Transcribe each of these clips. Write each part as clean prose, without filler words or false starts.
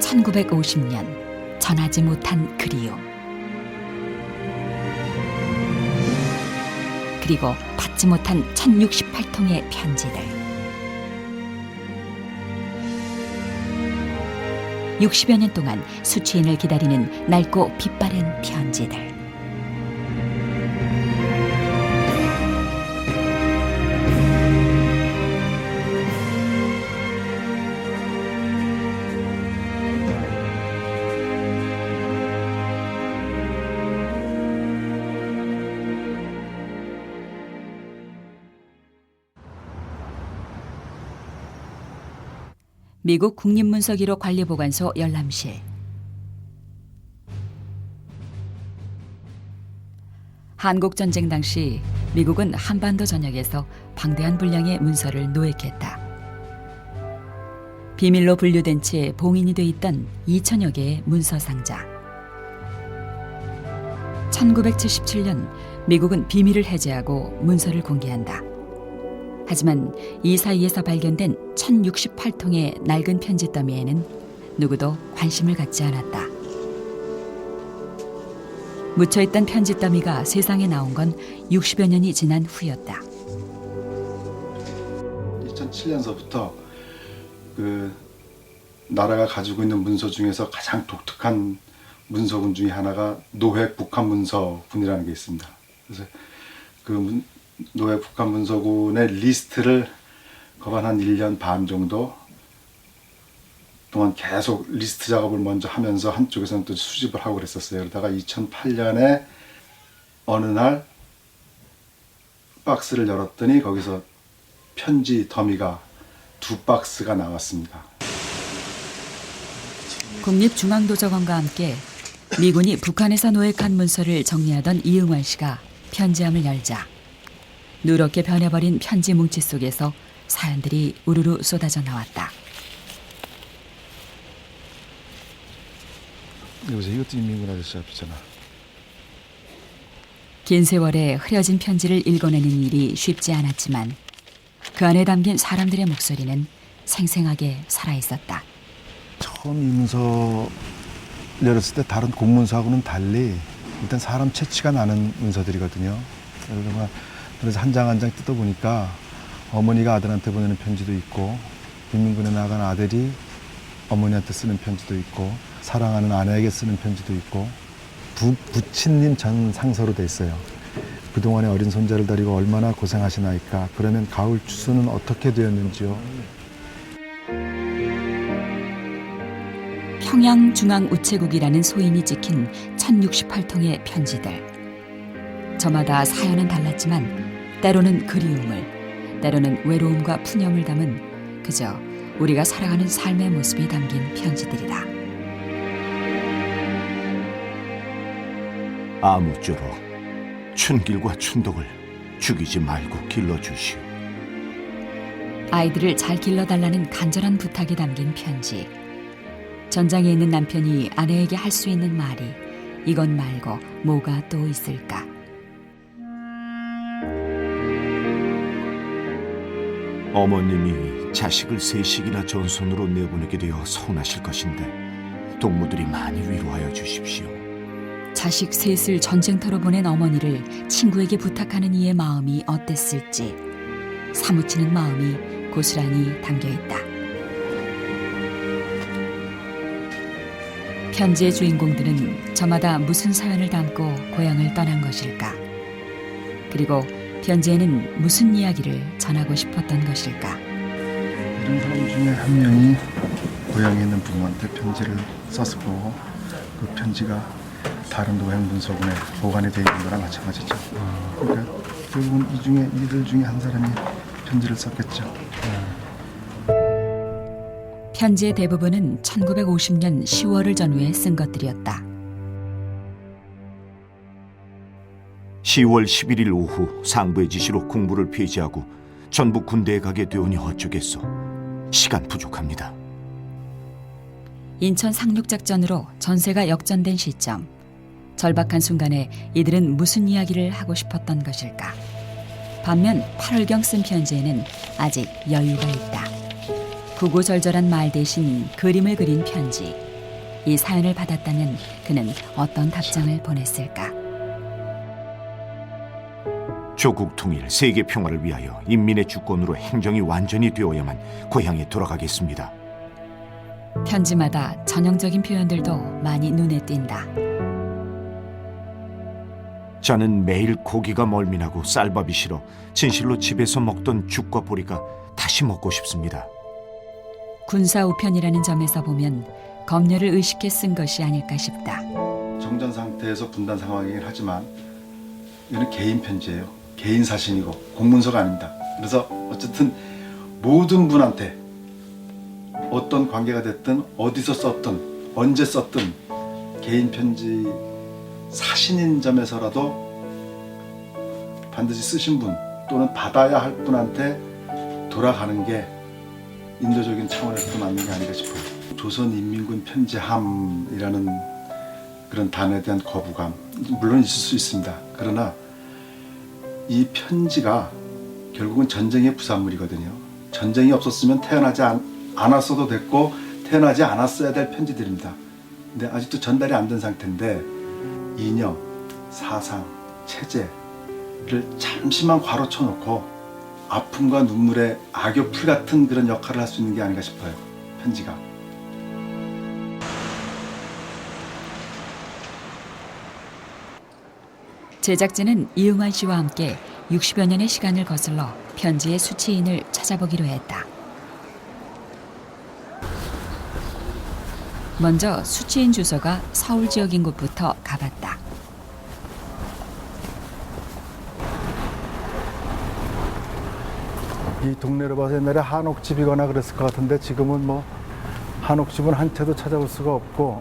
1950년 전하지 못한 그리움, 그리고 받지 못한 1068통의 편지들. 60여 년 동안 수취인을 기다리는 낡고 빛바랜 편지들. 미국 국립문서기록 관리보관소 열람실. 한국전쟁 당시 미국은 한반도 전역에서 방대한 분량의 문서를 노획했다. 비밀로 분류된 채 봉인이 돼 있던 2천여 개의 문서 상자. 1977년 미국은 비밀을 해제하고 문서를 공개한다. 하지만 이 사이에서 발견된 1068통의 낡은 편지 더미에는 누구도 관심을 갖지 않았다. 묻혀있던 편지 더미가 세상에 나온 건 60여 년이 지난 후였다. 2007년서부터 그 나라가 가지고 있는 문서 중에서 가장 독특한 문서군 중에 하나가 노획 북한 문서군이라는 게 있습니다. 그래서 그 노획 북한 문서군의 리스트를 거반 한 1년 반 정도 동안 계속 리스트 작업을 먼저 하면서 한쪽에서는 또 수집을 하고 그랬었어요. 그러다가 2008년에 어느 날 박스를 열었더니 거기서 편지 더미가 2박스가 나왔습니다. 국립중앙도서관과 함께 미군이 북한에서 노획한 문서를 정리하던 이응환 씨가 편지함을 열자 누렇게 변해버린 편지 뭉치 속에서 사연들이 우르르 쏟아져 나왔다. 여보세요. 이것도 인민군 아저씨 앞이잖아. 긴 세월에 흐려진 편지를 읽어내는 일이 쉽지 않았지만 그 안에 담긴 사람들의 목소리는 생생하게 살아있었다. 처음 이 문서 열었을 때 다른 공문서하고는 달리 일단 사람 채취가 나는 문서들이거든요. 그래서 한 장 한 장 뜯어보니까 어머니가 아들한테 보내는 편지도 있고 인민군에 나간 아들이 어머니한테 쓰는 편지도 있고 사랑하는 아내에게 쓰는 편지도 있고 부친님 전 상서로 돼 있어요. 그동안에 어린 손자를 데리고 얼마나 고생하시나이까. 그러면 가을 추수는 어떻게 되었는지요. 평양중앙우체국이라는 소인이 찍힌 1068통의 편지들. 저마다 사연은 달랐지만 때로는 그리움을, 때로는 외로움과 푸념을 담은 그저 우리가 살아가는 삶의 모습이 담긴 편지들이다. 아무쪼록 춘길과 춘덕을 죽이지 말고 길러주시오. 아이들을 잘 길러달라는 간절한 부탁이 담긴 편지. 전장에 있는 남편이 아내에게 할 수 있는 말이 이것 말고 뭐가 또 있을까? 어머님이 자식을 셋씩이나 전손으로 내보내게 되어 서운하실 것인데 동무들이 많이 위로하여 주십시오. 자식 셋을 전쟁터로 보낸 어머니를 친구에게 부탁하는 이의 마음이 어땠을지 사무치는 마음이 고스란히 담겨있다. 편지의 주인공들은 저마다 무슨 사연을 담고 고향을 떠난 것일까? 그리고 편지에는 무슨 이야기를 전하고 싶었던 것일까? 이런 사람 중에 한 명이 고향에 있는 부모한테 편지를 썼을 거고 그 편지가 다른 노획 문서군에 보관이 되어 있는 거랑 마찬가지죠. 그러니까 결국은 이들 중에 한 사람이 편지를 썼겠죠. 편지의 대부분은 1950년 10월을 전후에 쓴 것들이었다. 10월 11일 오후 상부의 지시로 공부를 폐지하고 전북 군대에 가게 되오니 어쩌겠소. 시간 부족합니다. 인천 상륙작전으로 전세가 역전된 시점. 절박한 순간에 이들은 무슨 이야기를 하고 싶었던 것일까? 반면 8월경 쓴 편지에는 아직 여유가 있다. 구구절절한 말 대신 그림을 그린 편지. 이 사연을 받았다면 그는 어떤 답장을 보냈을까? 조국 통일, 세계 평화를 위하여 인민의 주권으로 행정이 완전히 되어야만 고향에 돌아가겠습니다. 편지마다 전형적인 표현들도 많이 눈에 띈다. 저는 매일 고기가 멀미나고 쌀밥이 싫어 진실로 집에서 먹던 죽과 보리가 다시 먹고 싶습니다. 군사우편이라는 점에서 보면 검열을 의식해 쓴 것이 아닐까 싶다. 정전 상태에서 분단 상황이긴 하지만 이거는 개인 편지예요. 개인 사신이고 공문서가 아닙니다. 그래서 어쨌든 모든 분한테 어떤 관계가 됐든 어디서 썼든 언제 썼든 개인 편지 사신인 점에서라도 반드시 쓰신 분 또는 받아야 할 분한테 돌아가는 게 인도적인 차원에서 맞는 게 아닌가 싶어요. 조선인민군 편지함이라는 그런 단어에 대한 거부감 물론 있을 수 있습니다. 그러나 이 편지가 결국은 전쟁의 부산물이거든요. 전쟁이 없었으면 태어나지 않았어도 됐고 태어나지 않았어야 될 편지들입니다. 근데 아직도 전달이 안 된 상태인데 이념, 사상, 체제를 잠시만 괄호쳐 놓고 아픔과 눈물의 악교풀 같은 그런 역할을 할 수 있는 게 아닌가 싶어요. 편지가. 제작진은 이응환 씨와 함께 60여 년의 시간을 거슬러 편지의 수취인을 찾아보기로 했다. 먼저 수취인 주소가 서울 지역인 곳부터 가봤다. 이 동네로 봐서 옛날에 한옥집이거나 그랬을 것 같은데 지금은 뭐 한옥집은 한 채도 찾아볼 수가 없고.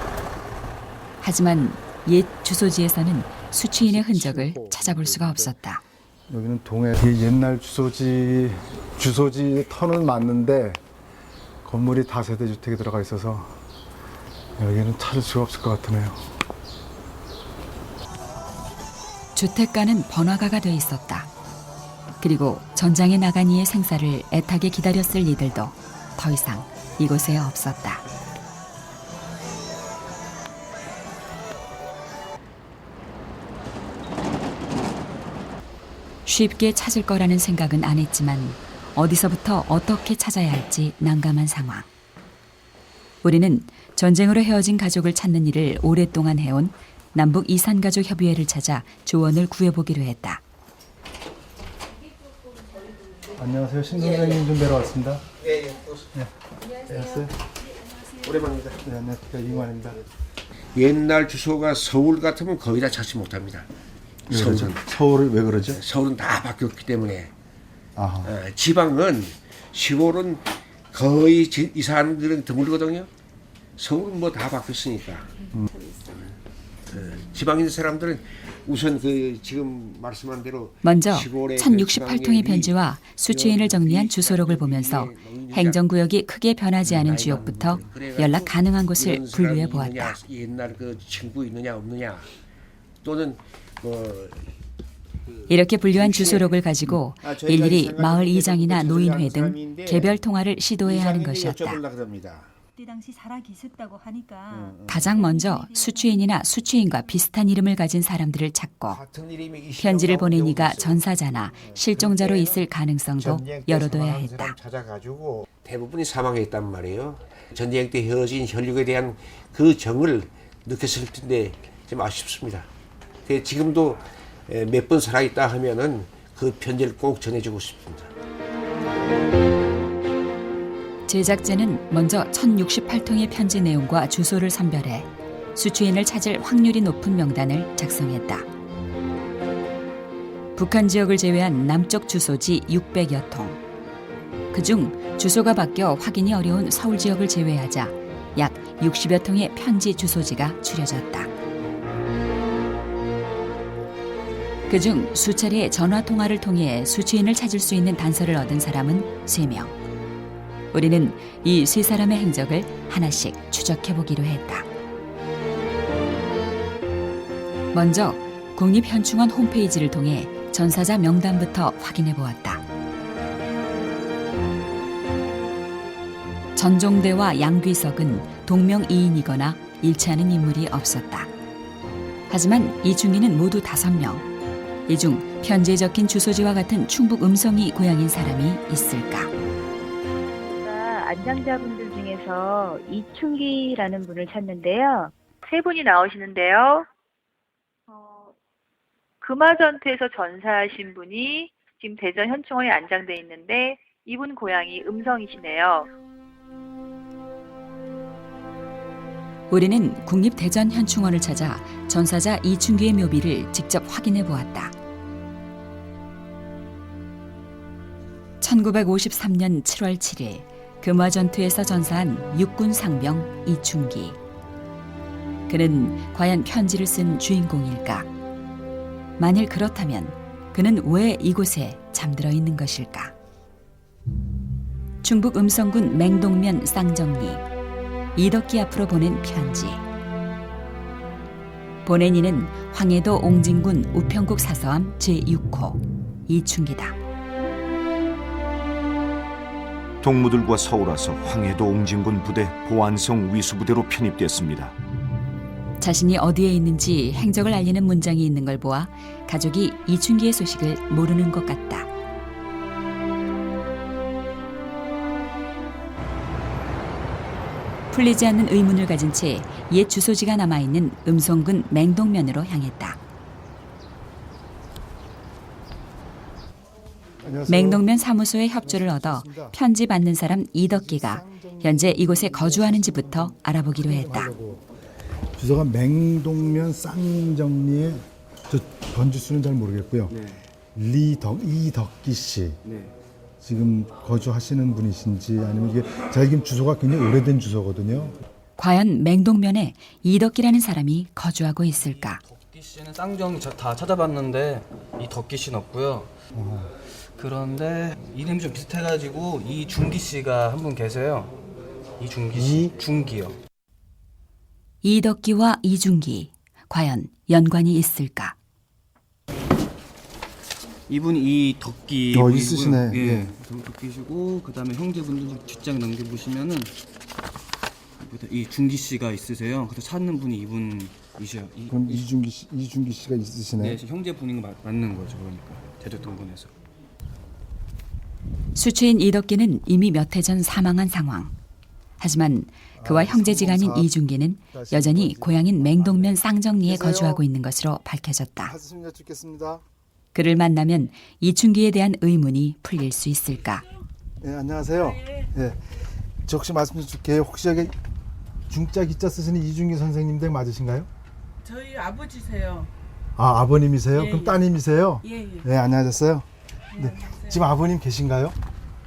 하지만 옛 주소지에서는 수취인의 흔적을 찾아볼 수가 없었다. 여기는 동해 이 옛날 주소지 터는 맞는데 건물이 다세대 주택이 들어가 있어서 여기는 찾을 수가 없을 것 같으네요. 주택가는 번화가가 돼 있었다. 그리고 전장에 나간 이의 생사를 애타게 기다렸을 이들도 더 이상 이곳에 없었다. 쉽게 찾을 거라는 생각은 안 했지만 어디서부터 어떻게 찾아야 할지 난감한 상황. 우리는 전쟁으로 헤어진 가족을 찾는 일을 오랫동안 해온 남북 이산가족협의회를 찾아 조언을 구해보기로 했다. 안녕하세요. 신 선생님 좀 뵈러 왔습니다. 예. 안녕하세요. 오랜만입니다. 네, 안녕하세요. 이관입니다. 옛날 주소가 서울 같으면 거의 다 찾지 못합니다. 서울은. 서울을 왜 그러죠? 서울은 다 바뀌었기 때문에. 아하. 지방은 시골은 거의 이사하는 들은 드물거든요. 서울은 뭐 다 바뀌었으니까. 지방에 있는 사람들은 우선 그 지금 말씀한 대로 먼저 시골의 1068통의 그 편지와 수취인을 정리한 주소록을 보면서 행정구역이 크게 변하지 않은 지역부터 연락 가능한 곳을 이런 사람이 분류해 있느냐, 보았다. 옛날 그 친구 있느냐 없느냐 또는 뭐 이렇게 분류한 주소록을 가지고 저희가 일일이 이사가 마을 됐는데 이장이나 그 노인회 등 사람인데 개별 통화를 시도해야 하는 이사님이 것이었다. 여쭤보려고 그럽니다. 그때 당시 살아 계셨다고 하니까 가장 먼저 수취인이나 수취인과 비슷한 이름을 가진 사람들을 찾고 같은 이름이 이 편지를 시험 보낸 나온 이가 경우도 있어요. 전사자나 실종자로 있을 가능성도 전쟁 때 열어둬야 사망한 사람 했다. 찾아가지고 대부분이 사망했단 말이에요. 전쟁 때 헤어진 혈육에 대한 그 정을 느꼈을 텐데 좀 아쉽습니다. 지금도 몇 번 살아있다 하면은 그 편지를 꼭 전해주고 싶습니다. 제작진은 먼저 1068통의 편지 내용과 주소를 선별해 수취인을 찾을 확률이 높은 명단을 작성했다. 북한 지역을 제외한 남쪽 주소지 600여 통. 그중 주소가 바뀌어 확인이 어려운 서울 지역을 제외하자 약 60여 통의 편지 주소지가 추려졌다. 그중 수차례 전화 통화를 통해 수취인을 찾을 수 있는 단서를 얻은 사람은 3명. 우리는 이 3사람의 행적을 하나씩 추적해 보기로 했다. 먼저 국립현충원 홈페이지를 통해 전사자 명단부터 확인해 보았다. 전종대와 양귀석은 동명이인이거나 일치하는 인물이 없었다. 하지만 이충기는 모두 5명. 이 중 편지에 적힌 주소지와 같은 충북 음성이 고향인 사람이 있을까? 안장자분들 중에서 이충기라는 분을 찾는데요. 3분이 나오시는데요. 금화전투에서 전사하신 분이 지금 대전 현충원에 안장돼 있는데 이분 고향이 음성이시네요. 우리는 국립대전현충원을 찾아 전사자 이충기의 묘비를 직접 확인해 보았다. 1953년 7월 7일 금화전투에서 전사한 육군 상병 이충기. 그는 과연 편지를 쓴 주인공일까? 만일 그렇다면 그는 왜 이곳에 잠들어 있는 것일까? 충북 음성군 맹동면 쌍정리. 이덕기 앞으로 보낸 편지. 보낸 이는 황해도 옹진군 우평국 사서함 제6호 이충기다. 동무들과 서울와서 황해도 옹진군 부대 보안성 위수부대로 편입됐습니다. 자신이 어디에 있는지 행적을 알리는 문장이 있는 걸 보아 가족이 이충기의 소식을 모르는 것 같다. 풀리지 않는 의문을 가진 채 옛 주소지가 남아있는 음성군 맹동면으로 향했다. 안녕하세요. 맹동면 사무소의 협조를 얻어 편지 받는 사람 이덕기가 현재 이곳에 거주하는지부터 알아보기로 했다. 주소가 맹동면 쌍정리에 저 번지수는 잘 모르겠고요. 이덕기 씨. 지금 거주하시는 분이신지 아니면 이게 제가 지금 주소가 굉장히 오래된 주소거든요. 과연 맹동면에 이덕기라는 사람이 거주하고 있을까? 덕기 씨는 쌍정리 다 찾아봤는데 이 덕기 씨는 없고요. 그런데 이름이 좀 비슷해가지고 이중기 씨가 한 분 계세요. 이중기 씨. 중기요. 이덕기와 이중기, 과연 연관이 있을까? 이분이 이 덕기 있으시네. 예, 예. 덕기시고 그다음에 형제분들 좀 뒷장 넘겨보시면은 이 중기 씨가 있으세요. 그래서 찾는 분이 이분이셔요. 그럼 이중기 씨가 있으시네. 네, 형제분인 거 맞는 거죠. 그러니까 제주동군에서. 수취인 이덕기는 이미 몇 해 전 사망한 상황. 하지만 그와 형제지간인 이중기는 여전히 고향인 맹동면 쌍정리에 거주하고 있는 것으로 밝혀졌다. 말씀 여쭙겠습니다. 그를 만나면 이충기에 대한 의문이 풀릴 수 있을까? 네, 안녕하세요. 예. 저 혹시 말씀 좀 줄게요. 혹시 여기 중자 기자 쓰시는 이중기 선생님 댁 맞으신가요? 저희 아버지세요. 아, 아버님이세요? 예, 그럼 예. 따님이세요? 예. 네, 안녕하셨어요. 네. 안녕하세요. 지금 아버님 계신가요?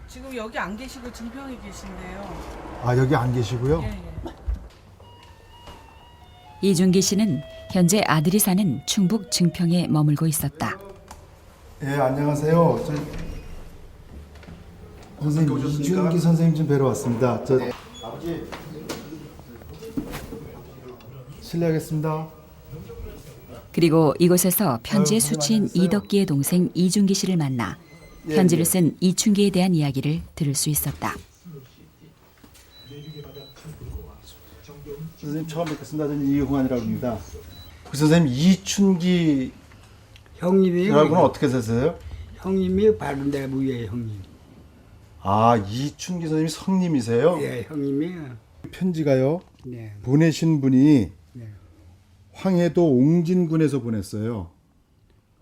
지금 여기 안 계시고 증평에 계신데요. 아, 여기 안 계시고요. 예. 이중기 씨는 현재 아들이 사는 충북 증평에 머물고 있었다. 예, 안녕하세요. 선생님, 이중기 선생님 좀 뵈러 왔습니다. 아버지. 실례하겠습니다. 그리고 이곳에서 편지의 아유, 수취인 고생 많으셨어요. 이덕기의 동생 이중기 씨를 만나 편지를 쓴 이충기에 대한 이야기를 들을 수 있었다. 선생님 처음 뵙겠습니다. 저는 이용환이라고 합니다. 그 선생님 이춘기라고는 형님이요. 어떻게 되세요? 형님이 바로 내 부의 형님. 아, 이춘기 선생님이 성님이세요? 예, 형님이요. 편지가요. 네. 보내신 분이 네. 황해도 옹진군에서 보냈어요.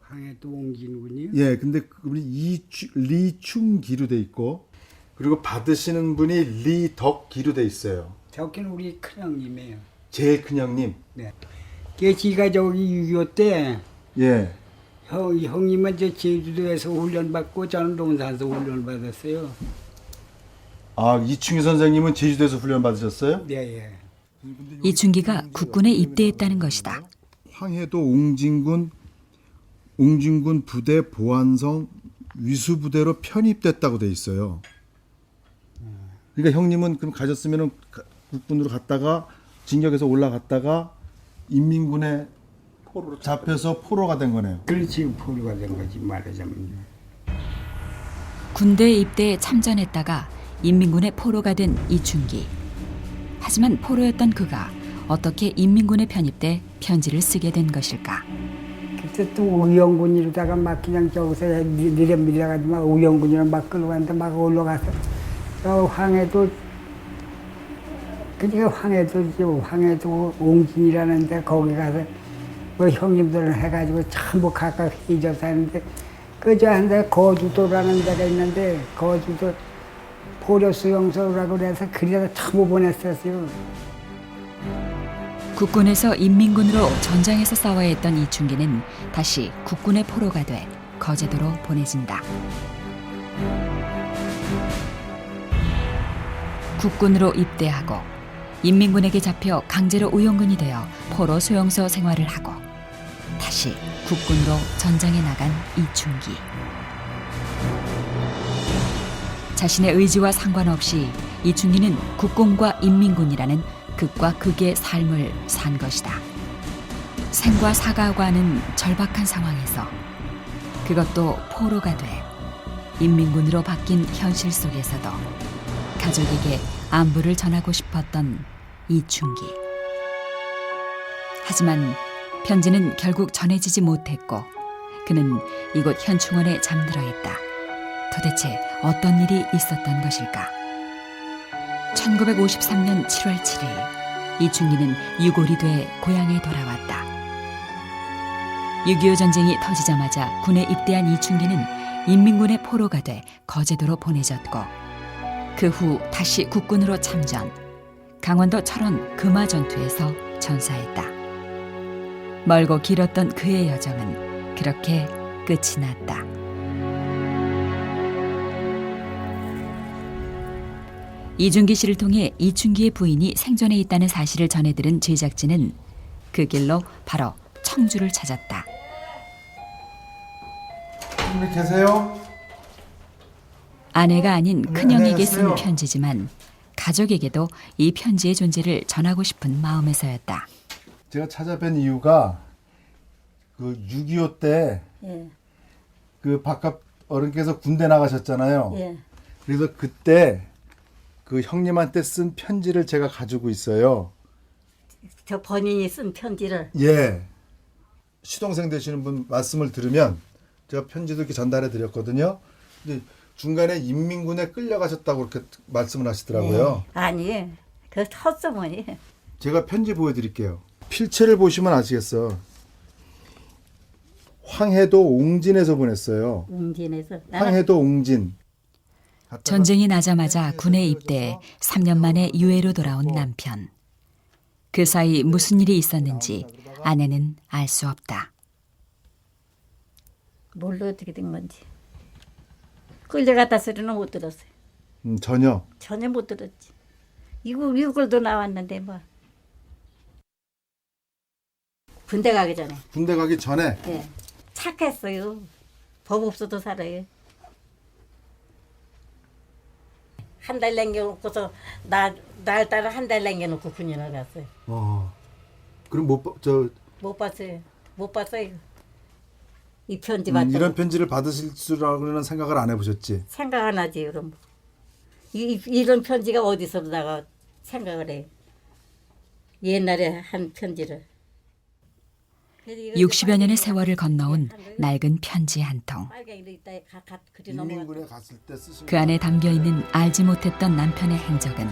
황해도 옹진군이요. 예, 근데 그분이 리충기로 돼 있고 그리고 받으시는 분이 리덕기로 돼 있어요. 저기는 우리 큰형님이에요. 제일 큰 형님. 네. 걔지가 저기 6.25 때 예. 형님은 저 제주도에서 훈련받고 저는 논산에서 훈련받았어요. 아, 이충기 선생님은 제주도에서 훈련 받으셨어요? 네, 예. 이충기가 국군에 입대했다는 것이다. 황해도 옹진군 부대 보안성 위수부대로 편입됐다고 돼 있어요. 그러니까 형님은 그럼 가셨으면은 국군으로 갔다가 진격해서 올라갔다가 인민군에 잡혀서 포로가 된 거네요. 그렇지, 포로가 된 거지 말하자면. 군대 입대에 참전했다가 인민군의 포로가 된 이충기. 하지만 포로였던 그가 어떻게 인민군에 편입돼 편지를 쓰게 된 것일까? 그때 또 우영군이로다가 막 그냥 저기서 내려가지고 막 우영군이로 막 끌어갔는데 막 올라가서 저 황해도 그러니까 황해도 옹진이라는데 거기 가서 뭐 형님들 해가지고 전부 각각 잊어서 하는데 그저 한데 거주도라는 데가 있는데 거주도 포로 수용소라고 그래서 그래서 전부 보냈었어요. 국군에서 인민군으로 전장에서 싸워야 했던 이충기는 다시 국군의 포로가 돼 거제도로 보내진다. 국군으로 입대하고 인민군에게 잡혀 강제로 우용군이 되어 포로 수용소 생활을 하고 다시 국군으로 전장에 나간 이충기. 자신의 의지와 상관없이 이충기는 국군과 인민군이라는 극과 극의 삶을 산 것이다. 생과 사가 하는 절박한 상황에서 그것도 포로가 돼 인민군으로 바뀐 현실 속에서도 가족에게 안부를 전하고 싶었던 이충기. 하지만 편지는 결국 전해지지 못했고 그는 이곳 현충원에 잠들어 있다. 도대체 어떤 일이 있었던 것일까? 1953년 7월 7일 이충기는 유골이 돼 고향에 돌아왔다. 6.25 전쟁이 터지자마자 군에 입대한 이충기는 인민군의 포로가 돼 거제도로 보내졌고 그 후 다시 국군으로 참전, 강원도 철원 금화전투에서 전사했다. 멀고 길었던 그의 여정은 그렇게 끝이 났다. 이준기 씨를 통해 이충기의 부인이 생존해 있다는 사실을 전해들은 제작진은 그 길로 바로 청주를 찾았다. 여기 계세요? 아내가 아닌 큰형에게 쓴 안녕하세요. 편지지만 가족에게도 이 편지의 존재를 전하고 싶은 마음에서였다. 제가 찾아뵌 이유가 그 6.25 때 그 바깥 어른께서 군대 나가셨잖아요. 그래서 그때 그 형님한테 쓴 편지를 제가 가지고 있어요. 저 본인이 쓴 편지를. 예. 시동생 되시는 분 말씀을 들으면 제가 편지도 이렇게 전달해 드렸거든요. 근데 중간에 인민군에 끌려가셨다고 그렇게 말씀을 하시더라고요. 아니, 그 헛소문이. 제가 편지 보여드릴게요. 필체를 보시면 아시겠어. 황해도 옹진에서 보냈어요. 웅진에서. 황해도 옹진. 전쟁이 나자마자 군에 입대해 3년 만에 유해로 돌아온 남편. 그 사이 무슨 일이 있었는지 아내는 알 수 없다. 뭘로 어떻게 된 건지. 끌려갔다 소리는 못 들었어요. 전혀. 전혀 못 들었지. 이걸도 나왔는데 뭐. 군대 가기 전에. 군대 가기 전에. 예. 착했어요. 법 없어도 살아요. 한 달 남겨놓고서 날 따라 한 달 남겨놓고 군인을 갔어요. 그럼 못 봤어요. 못 봤어요. 이 편지 받고. 이런 편지를 받으실 줄은 생각을 안 해보셨지? 생각 안 하지 그럼. 이런 편지가 어디서 나가 생각을 해. 옛날에 한 편지를. 60여 년의 세월을 건너온 낡은 편지 한 통. 인민군에 갔을 때 쓰신 그 안에 담겨있는 알지 못했던 남편의 행적은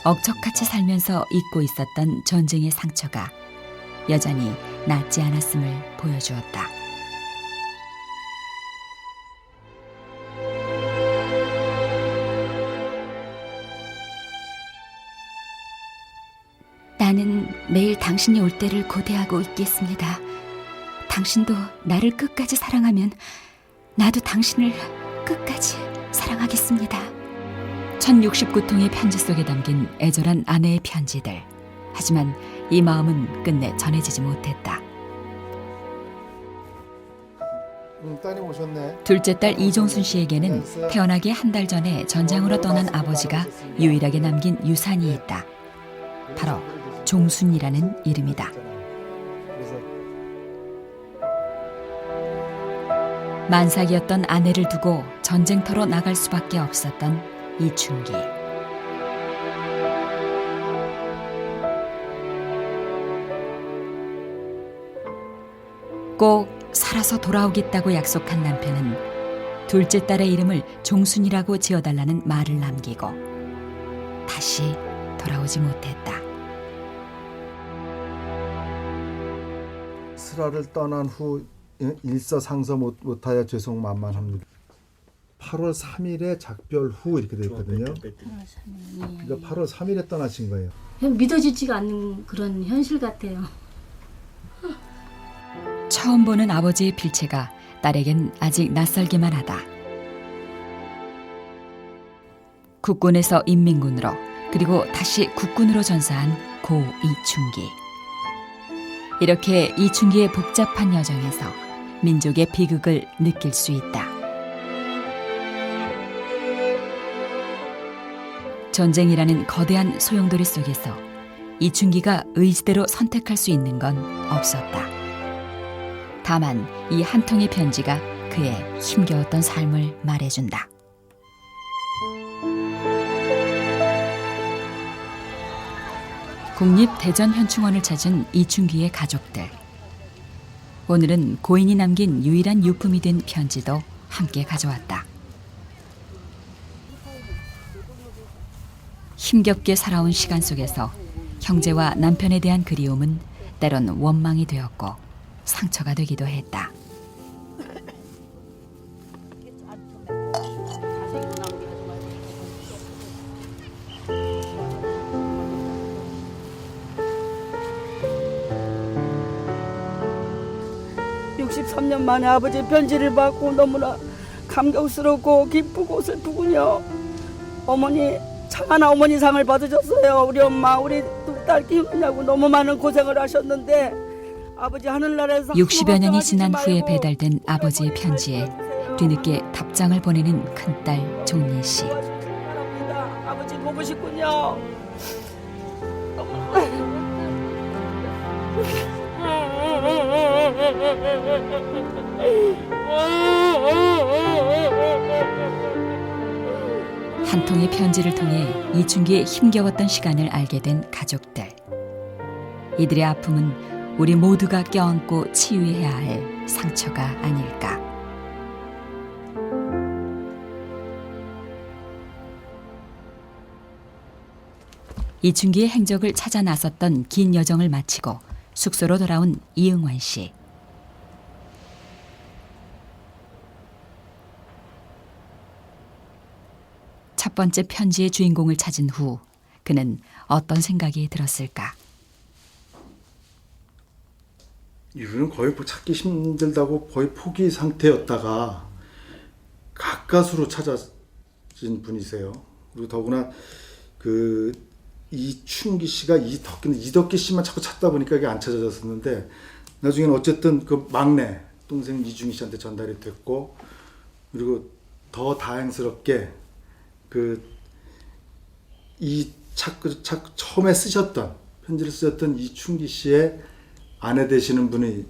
억척같이 살면서 잊고 있었던 전쟁의 상처가 여전히 낫지 않았음을 보여주었다. 나는 매일 당신이 올 때를 고대하고 있겠습니다. 당신도 나를 끝까지 사랑하면 나도 당신을 끝까지 사랑하겠습니다. 1069통의 편지 속에 담긴 애절한 아내의 편지들. 하지만 이 마음은 끝내 전해지지 못했다. 따님 오셨네. 둘째 딸 이종순 씨에게는 태어나기 한 달 전에 전장으로 떠난 아버지가 유일하게 남긴 유산이 있다. 바로 종순이라는 이름이다. 만삭이었던 아내를 두고 전쟁터로 나갈 수밖에 없었던 이충기. 꼭 살아서 돌아오겠다고 약속한 남편은 둘째 딸의 이름을 종순이라고 지어달라는 말을 남기고 다시 돌아오지 못했다. 슬아를 떠난 후 일서상서 못하여 죄송만만합니다. 8월 3일에 작별 후 이렇게 되어 있거든요. 그러니까 8월 3일에 떠나신 거예요. 믿어지지가 않는 그런 현실 같아요. 처음 보는 아버지의 필체가 딸에겐 아직 낯설기만 하다. 국군에서 인민군으로 그리고 다시 국군으로 전사한 고 이춘기. 이렇게 이춘기의 복잡한 여정에서 민족의 비극을 느낄 수 있다. 전쟁이라는 거대한 소용돌이 속에서 이춘기가 의지대로 선택할 수 있는 건 없었다. 다만 이 한 통의 편지가 그의 힘겨웠던 삶을 말해준다. 국립대전현충원을 찾은 이춘기의 가족들. 오늘은 고인이 남긴 유일한 유품이 된 편지도 함께 가져왔다. 힘겹게 살아온 시간 속에서 형제와 남편에 대한 그리움은 때론 원망이 되었고 상처가 되기도 했다. (63년) 만에 아버지의 편지를 받고 너무나 감격스럽고 기쁘고 슬프군요. 어머니 장하나 어머니 상을 받으셨어요. 우리 엄마 우리 두 딸 키우느냐고 너무 많은 고생을 하셨는데 아버지 하늘나라에서 60여 년이 지난 후에 배달된 아버지의 편지에 뒤늦게 답장을 보내는 큰딸 종린 씨. 아버지 보고 싶군요. 한 통의 편지를 통해 이춘기의 힘겨웠던 시간을 알게 된 가족들. 이들의 아픔은 우리 모두가 껴안고 치유해야 할 상처가 아닐까. 이춘기의 행적을 찾아 나섰던 긴 여정을 마치고 숙소로 돌아온 이응환 씨. 첫 번째 편지의 주인공을 찾은 후 그는 어떤 생각이 들었을까? 이분은 거의 찾기 힘들다고 거의 포기 상태였다가 가까스로 찾아진 분이세요. 그리고 더구나 그 이춘기 씨가 이덕기 씨만 자꾸 찾다 보니까 이게 안 찾아졌었는데 나중에는 어쨌든 그 막내 동생 이중희 씨한테 전달이 됐고, 그리고 더 다행스럽게 처음에 편지를 쓰셨던 이춘기 씨의 아내 되시는 분이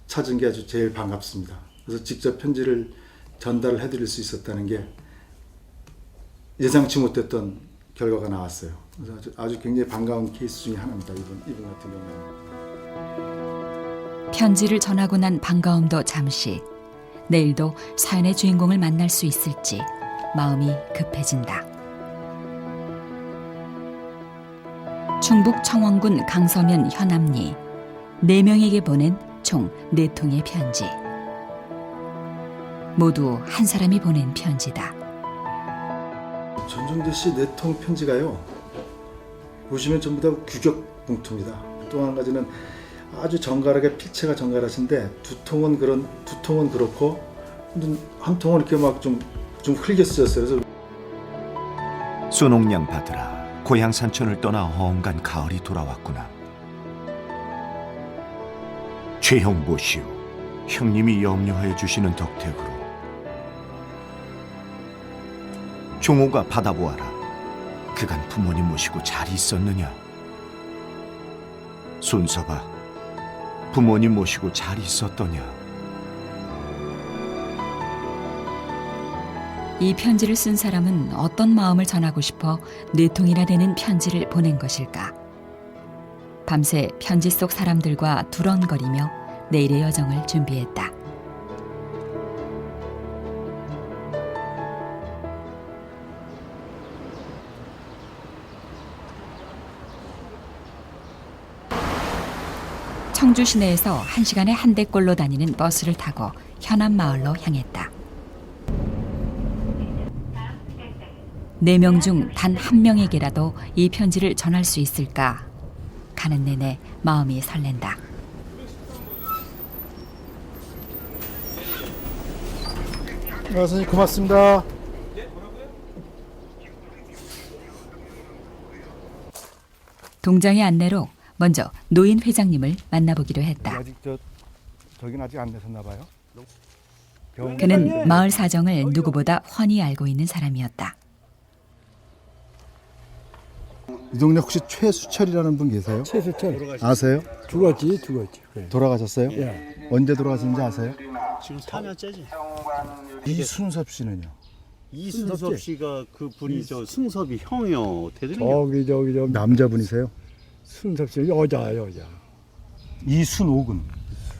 찾은 게 아주 제일 반갑습니다. 그래서 직접 편지를 전달을 해드릴 수 있었다는 게 예상치 못했던 결과가 나왔어요. 그래서 아주 굉장히 반가운 케이스 중에 하나입니다. 이분 같은 경우는. 편지를 전하고 난 반가움도 잠시, 내일도 사연의 주인공을 만날 수 있을지 마음이 급해진다. 충북 청원군 강서면 현암리 4명에게 보낸 총 4통의 편지. 모두 한 사람이 보낸 편지다. 전종대 씨 4통 편지가요, 보시면 전부 다 규격 봉투입니다. 또 한 가지는 아주 정갈하게 필체가 정갈하신데 두 통은 그렇고 한 통은 이렇게 막 좀 흘게 쓰였어요. 그래서 소농양 받으라. 고향 산천을 떠나 험간 가을이 돌아왔구나. 최형 보시오. 형님이 염려하여 주시는 덕택으로. 종호가 받아보아라. 그간 부모님 모시고 잘 있었느냐? 순서가 부모님 모시고 잘 있었더냐? 이 편지를 쓴 사람은 어떤 마음을 전하고 싶어 4통이나 되는 편지를 보낸 것일까? 밤새 편지 속 사람들과 두런거리며 내일의 여정을 준비했다. 청주 시내에서 1시간에 한 대꼴로 다니는 버스를 타고 현안 마을로 향했다. 4명 중 단 한 명에게라도 이 편지를 전할 수 있을까? 가는 내내 마음이 설렌다. 선생님 고맙습니다. 동장의 안내로 먼저 노인 회장님을 만나보기로 했다. 아직 저긴 아직 안 내셨나 봐요. 그는 마을 사정을 누구보다 훤히 알고 있는 사람이었다. 이 동네 혹시 최수철이라는 분 계세요? 최수철 아세요? 죽었지. 그래. 돌아가셨어요? 예. 언제 돌아가셨는지 아세요? 지금 4년째지. 이순섭 씨는요? 이순섭 씨가 그 분이 저 승섭이 형이요. 저기 남자분이세요? 순섭 씨 여자. 이순옥은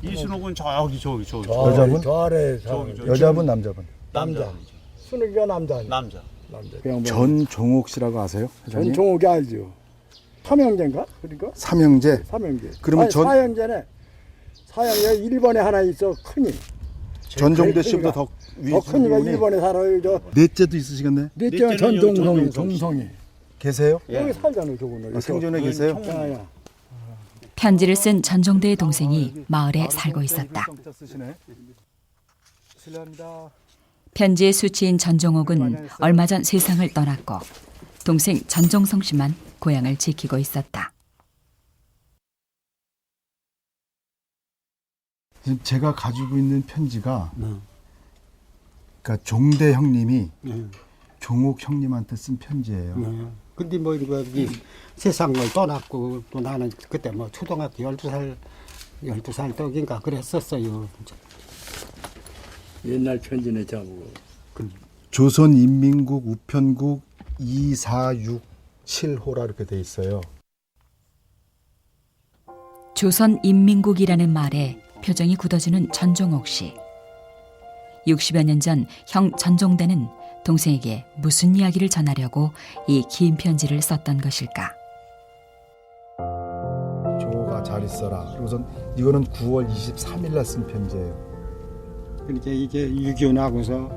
이순옥은 저기. 여자분? 저 아래 여자분 남자분? 남자. 순옥이가 남자. 전종옥 씨라고 아세요? 회장님? 전종옥이 알죠. 삼형제인가? 그러니까? 삼형제. 그러면 사형제네. 사형제 일본에 하나 있어 큰이. 전종대 씨보다 더 큰이가 일본에 살아요. 저 넷째도 있으시겠네? 넷째는 전종성이 종성이. 계세요? 여기 살잖아요, 저거는. 생존에 계세요? 야. 편지를 쓴 전종대의 동생이 마을에 살고 있었다. 실례합니다. 편지의 수치인 전종옥은 얼마 전 세상을 떠났고 동생 전종성 씨만 고향을 지키고 있었다. 지금 제가 가지고 있는 편지가 그러니까 종대 형님이 종옥 형님한테 쓴 편지예요. 근데 뭐 이거 이 세상을 떠났고 또 나는 그때 뭐 초등학교 12살 떡인가 그랬었어요. 옛날 편지네 저거. 조선인민국 우편국 2467호라 이렇게 돼 있어요. 조선인민국이라는 말에 표정이 굳어지는 전종옥 씨. 60여 년 전 형 전종대는 동생에게 무슨 이야기를 전하려고 이 긴 편지를 썼던 것일까? 종옥아 잘 있어라. 그리고선 이거는 9월 23일 날 쓴 편지예요. 그러니까 이게 6.25 나고서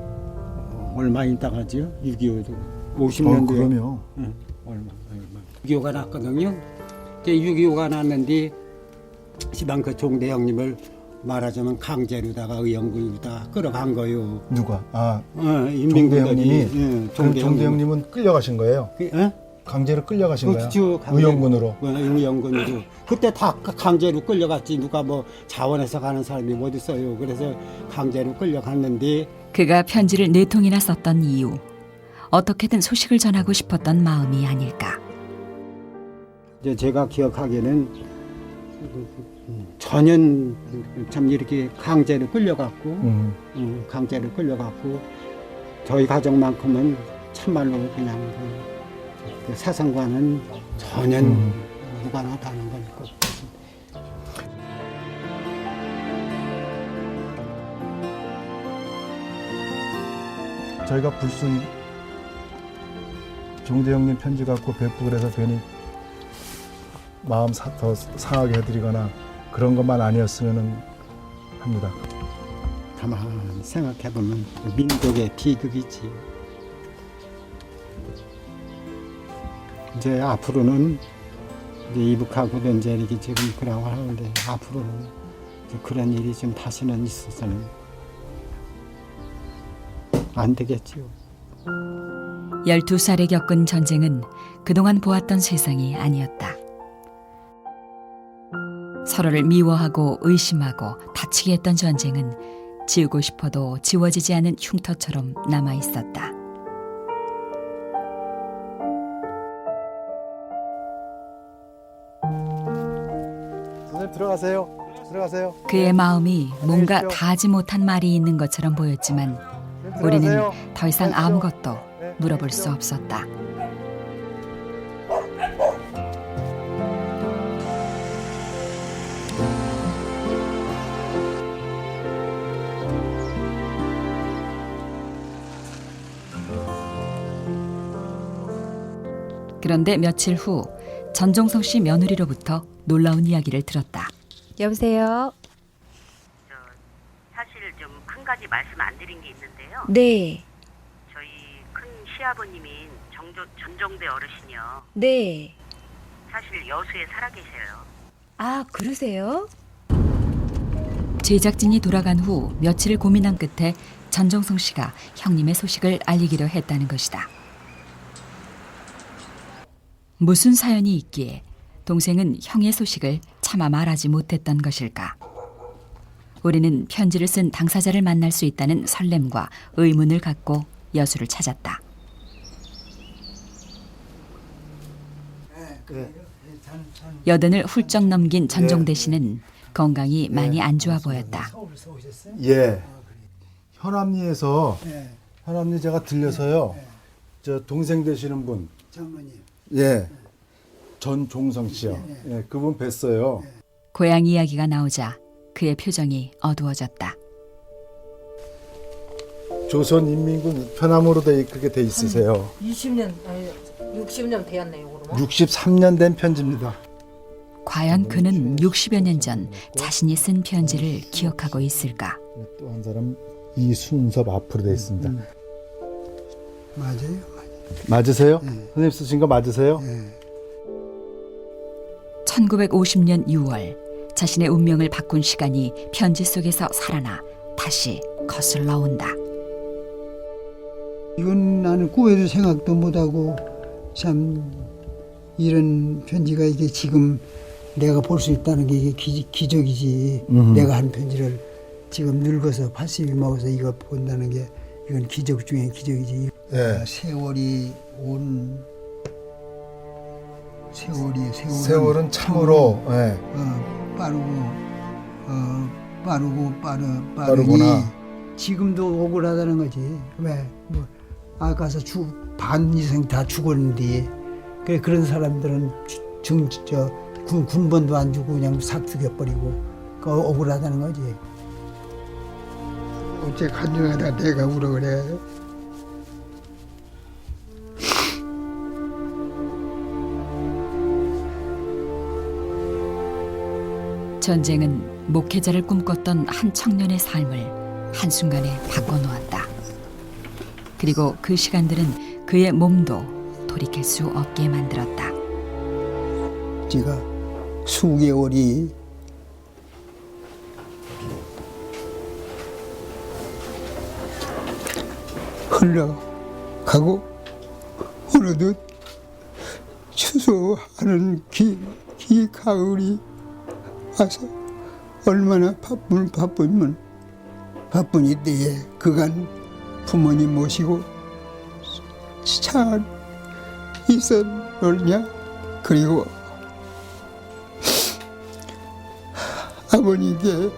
얼마 있다가죠? 6.25도 50년도에. 그럼요. 응, 얼마. 6.25가 났거든요. 6.25가 났는데 시방 그 종대 형님을 말하자면 강제로다가 의원군으로다 끌어간 거요. 누가? 인민군들이. 형님이. 종대 형님은 끌려가신 거예요? 강제로 끌려가신 거예요? 의원군으로. 의원군으로. 그때 다 강제로 끌려갔지. 누가 뭐 자원해서 가는 사람이 어디 있어요. 그래서 강제로 끌려갔는데. 그가 편지를 4통이나 썼던 이유. 어떻게든 소식을 전하고 싶었던 마음이 아닐까. 이제 제가 기억하기에는 전혀 참 이렇게 강제로 끌려갔고, 강제로 끌려갔고, 저희 가족만큼은 참말로 그냥 그 사상과는 전혀 무관하다는 걸 것 같습니다. 저희가 불순 종대 형님 편지 갖고 뵙고 그래서 괜히 마음 더 상하게 해드리거나 그런 것만 아니었으면 합니다. 가만 생각해보면 민족의 비극이지. 이제 앞으로는 이제 이북하고도 이제 이렇게 지금 그러고 하는데 앞으로는 이제 그런 일이 좀 다시는 있어서는 안 되겠지요. 12살에 겪은 전쟁은 그동안 보았던 세상이 아니었다. 서로를 미워하고 의심하고 다치게 했던 전쟁은 지우고 싶어도 지워지지 않은 흉터처럼 남아 있었다. 선생님 들어가세요. 그의 마음이 뭔가 다 하지 못한 말이 있는 것처럼 보였지만 우리는 더 이상 아무것도 물어볼 수 없었다. 그런데 며칠 후 전종성 씨 며느리로부터 놀라운 이야기를 들었다. 여보세요? 사실 좀 큰 가지 말씀 안 드린 게 있는데요. 네. 저희 큰 시아버님인 전종대 어르신이요. 네. 사실 여수에 살아계셔요. 아, 그러세요? 제작진이 돌아간 후 며칠을 고민한 끝에 전종성 씨가 형님의 소식을 알리기로 했다는 것이다. 무슨 사연이 있기에 동생은 형의 소식을 차마 말하지 못했던 것일까? 우리는 편지를 쓴 당사자를 만날 수 있다는 설렘과 의문을 갖고 여수를 찾았다. 여든을 훌쩍 넘긴 전종대 씨는 건강이 많이 안 좋아 보였다. 예. 현암리에서 현암리 제가 들려서요. 저 동생 되시는 분. 장모님. 예. 전종성 씨요. 예. 그분 뵀어요. 고향 이야기가 나오자 그의 표정이 어두워졌다. 조선인민군 편함으로 그렇게 돼 있으세요. 20년, 아니 60년 되었네요, 그러면. 63년 된 편지입니다. 과연 그는 60여 년 전 자신이 쓴 편지를 기억하고 있을까? 또 한 사람 이순섭 앞으로 돼 있습니다. 맞아요. 맞으세요? 선생님 쓰신 거 맞으세요? 1950년 6월 자신의 운명을 바꾼 시간이 편지 속에서 살아나 다시 거슬러 온다. 이건 나는 꿈에도 생각도 못하고 참 이런 편지가 이게 지금 내가 볼 수 있다는 게 이게 기적이지. 내가 한 편지를 지금 늙어서 80이 먹어서 이거 본다는 게 이건 기적 중에 기적이지. 네. 세월이 온 세월은 참으로 예. 빠르니 지금도 억울하다는 거지. 왜? 뭐 아까서 반 이상 다 죽었는데 그래 그런 사람들은 군번도 안 주고 그냥 싹 죽여버리고 그 억울하다는 거지. 어째 간증하다 내가 울어 그래. 전쟁은 목회자를 꿈꿨던 한 청년의 삶을 한순간에 바꿔놓았다. 그리고 그 시간들은 그의 몸도 돌이킬 수 없게 만들었다. 제가 수개월이 흘러가고 어느덧 추수하는 기 가을이 와서 얼마나 바쁘면 바쁜 이때에 그간 부모님 모시고 잘 있었느냐. 그리고 아버님께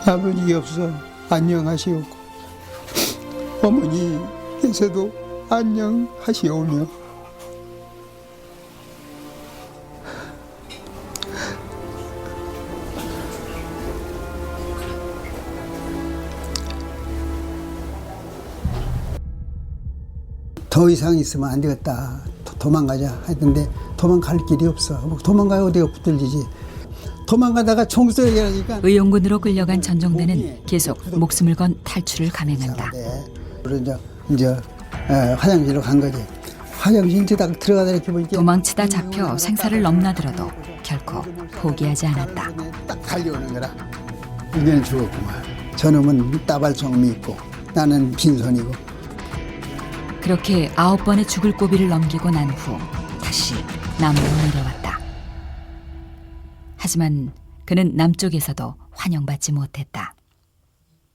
아버지 없어 안녕하시옵고 어머니께서도 안녕하시오며 더 이상 있으면 안 되겠다. 도망가자 했는데 도망갈 길이 없어. 도망가야 어디가 붙들리지. 도망가다가 총 쏘게 하니까 의용군으로 끌려간 전종대는 계속 목숨을 건 탈출을 감행한다. 그래서 이제 화장실로 간 거지. 화장실 이제 딱 들어가다 이렇게 보니까 도망치다 잡혀 생사를 넘나들어도 결코 포기하지 않았다. 딱 달려오는 거라. 이제는 죽었구만. 저놈은 따발총이 있고 나는 빈손이고. 그렇게 9번의 죽을 고비를 넘기고 난 후 다시 남으로 내려왔다. 하지만 그는 남쪽에서도 환영받지 못했다.